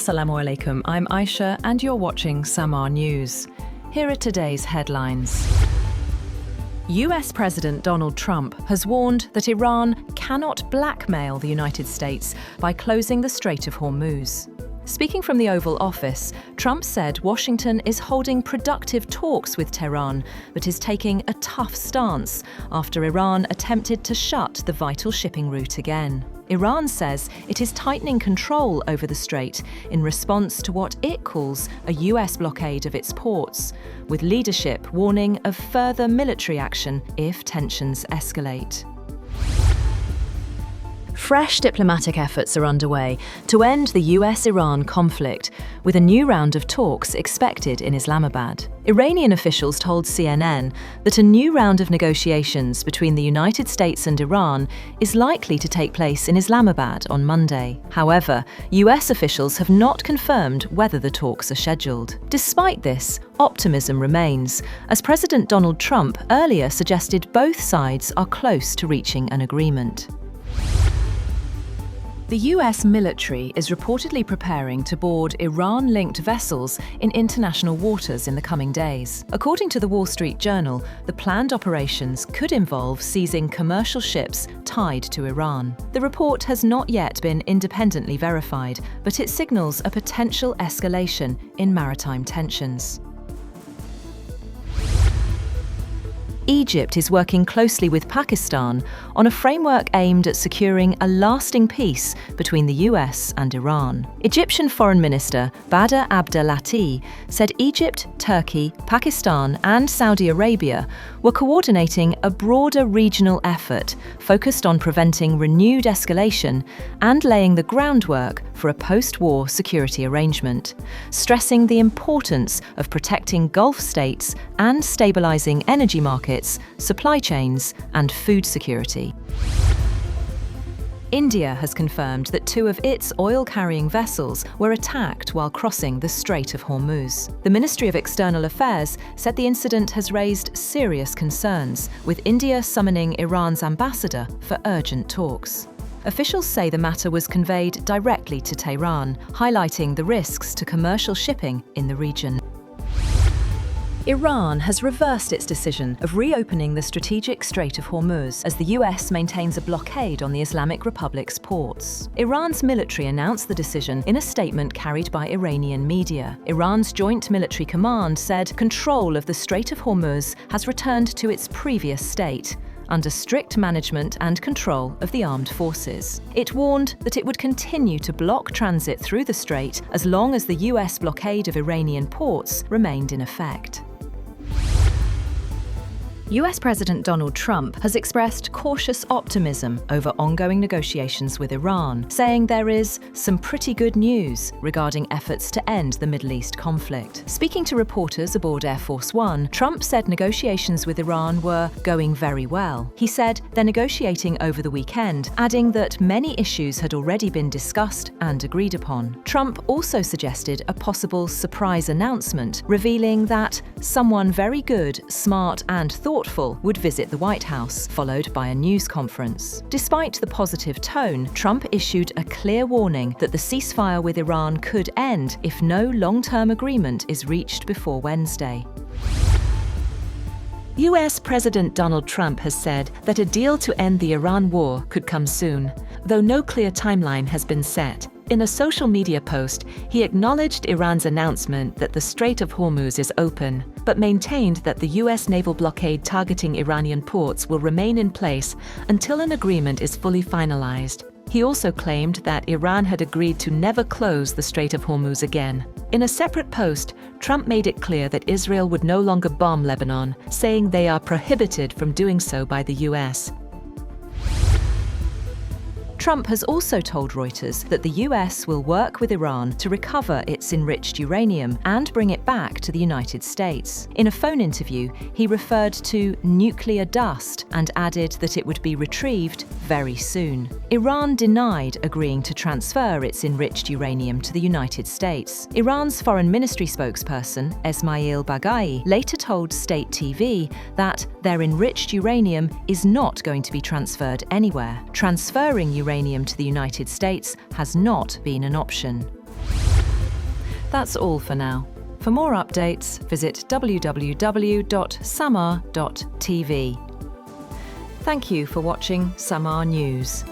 Assalamu alaikum, I'm Aisha and you're watching Samaa News. Here are today's headlines. US President Donald Trump has warned that Iran cannot blackmail the United States by closing the Strait of Hormuz. Speaking from the Oval Office, Trump said Washington is holding productive talks with Tehran, but is taking a tough stance after Iran attempted to shut the vital shipping route again. Iran says it is tightening control over the strait in response to what it calls a US blockade of its ports, with leadership warning of further military action if tensions escalate. Fresh diplomatic efforts are underway to end the US-Iran conflict, with a new round of talks expected in Islamabad. Iranian officials told CNN that a new round of negotiations between the United States and Iran is likely to take place in Islamabad on Monday. However, US officials have not confirmed whether the talks are scheduled. Despite this, optimism remains, as President Donald Trump earlier suggested both sides are close to reaching an agreement. The US military is reportedly preparing to board Iran-linked vessels in international waters in the coming days. According to the Wall Street Journal, the planned operations could involve seizing commercial ships tied to Iran. The report has not yet been independently verified, but it signals a potential escalation in maritime tensions. Egypt is working closely with Pakistan on a framework aimed at securing a lasting peace between the US and Iran. Egyptian Foreign Minister Badr Abdelati said Egypt, Turkey, Pakistan and Saudi Arabia were coordinating a broader regional effort focused on preventing renewed escalation and laying the groundwork for a post-war security arrangement, stressing the importance of protecting Gulf states and stabilizing energy markets, supply chains, and food security. India has confirmed that two of its oil-carrying vessels were attacked while crossing the Strait of Hormuz. The Ministry of External Affairs said the incident has raised serious concerns, with India summoning Iran's ambassador for urgent talks. Officials say the matter was conveyed directly to Tehran, highlighting the risks to commercial shipping in the region. Iran has reversed its decision of reopening the strategic Strait of Hormuz as the US maintains a blockade on the Islamic Republic's ports. Iran's military announced the decision in a statement carried by Iranian media. Iran's Joint Military Command said control of the Strait of Hormuz has returned to its previous state, under strict management and control of the armed forces. It warned that it would continue to block transit through the strait as long as the US blockade of Iranian ports remained in effect. US President Donald Trump has expressed cautious optimism over ongoing negotiations with Iran, saying there is some pretty good news regarding efforts to end the Middle East conflict. Speaking to reporters aboard Air Force One, Trump said negotiations with Iran were going very well. He said they're negotiating over the weekend, adding that many issues had already been discussed and agreed upon. Trump also suggested a possible surprise announcement, revealing that someone very good, smart, and thoughtful would visit the White House, followed by a news conference. Despite the positive tone, Trump issued a clear warning that the ceasefire with Iran could end if no long-term agreement is reached before Wednesday. US President Donald Trump has said that a deal to end the Iran war could come soon, though no clear timeline has been set. In a social media post, he acknowledged Iran's announcement that the Strait of Hormuz is open, but maintained that the US naval blockade targeting Iranian ports will remain in place until an agreement is fully finalized. He also claimed that Iran had agreed to never close the Strait of Hormuz again. In a separate post, Trump made it clear that Israel would no longer bomb Lebanon, saying they are prohibited from doing so by the US. Trump has also told Reuters that the US will work with Iran to recover its enriched uranium and bring it back to the United States. In a phone interview, he referred to nuclear dust and added that it would be retrieved very soon. Iran denied agreeing to transfer its enriched uranium to the United States. Iran's foreign ministry spokesperson, Esmail Baghai, later told State TV that their enriched uranium is not going to be transferred anywhere. Transferring uranium to the United States has not been an option. That's all for now. For more updates, visit www.samaa.tv. Thank you for watching Samaa News.